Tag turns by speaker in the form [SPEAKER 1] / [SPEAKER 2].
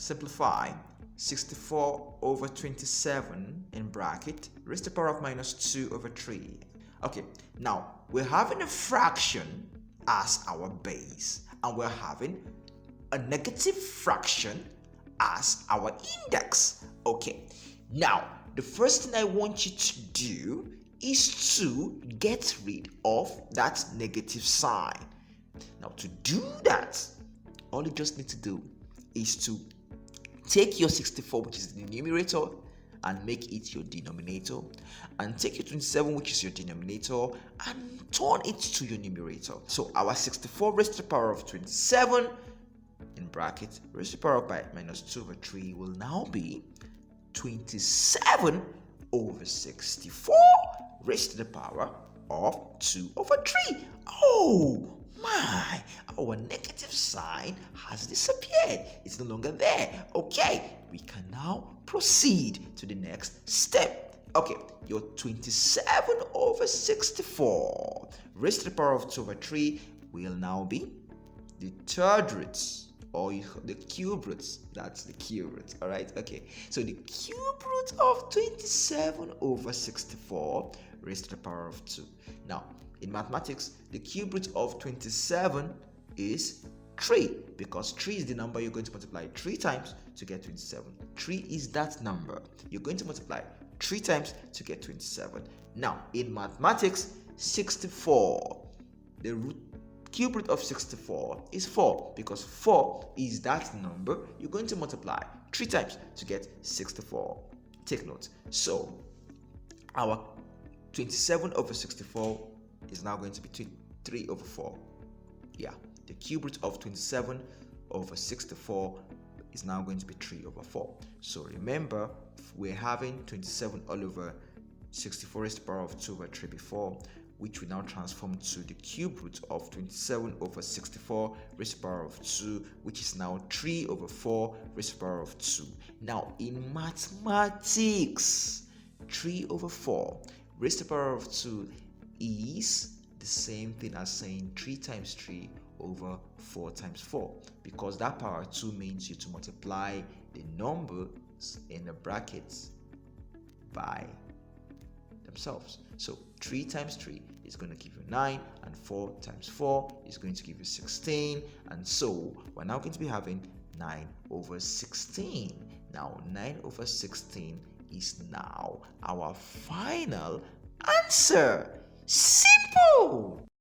[SPEAKER 1] simplify 64 over 27 in bracket raised to the power of minus 2 over 3. Okay, now we're having a fraction as our base, and we're having a negative fraction as our index. Okay, now the first thing I want you to do is to get rid of that negative sign. Now to do that, all you just need to do is to take your 64, which is the numerator, and make it your denominator, and take your 27, which is your denominator, and turn it to your numerator. So our 64 raised to the power of 27 in bracket raised to the power of minus 2 over 3 will now be 27 over 64 raised to the power of 2 over 3. Oh my, our negative sign has disappeared. It's no longer there. Okay, we can now proceed to the next step. Okay, your 27 over 64 raised to the power of 2 over 3 will now be the third root, or the cube root. That's the cube root. All right, okay, so the cube root of 27 over 64 raised to the power of 2. Now in mathematics, the cube root of 27 is 3, because 3 is the number you're going to multiply 3 times to get 27. 3 is that number you're going to multiply 3 times to get 27. Now in mathematics, 64, the cube root of 64 is 4, because 4 is that number you're going to multiply 3 times to get 64. Take note. So our 27 over 64 is now going to be 3 over 4. Yeah, the cube root of 27 over 64 is now going to be 3 over 4. So remember, we're having 27 all over 64 raised to the power of 2 over 3 before, which we now transform to the cube root of 27 over 64 raised to the power of 2, which is now 3 over 4 raised to the power of 2. Now in mathematics, 3 over 4 raised to the power of 2 is the same thing as saying 3 times 3 over 4 times 4, because that power 2 means you to multiply the numbers in the brackets by themselves. So 3 times 3 is going to give you 9, and 4 times 4 is going to give you 16, and so we're now going to be having 9 over 16. Now 9 over 16 is now our final answer. Simple!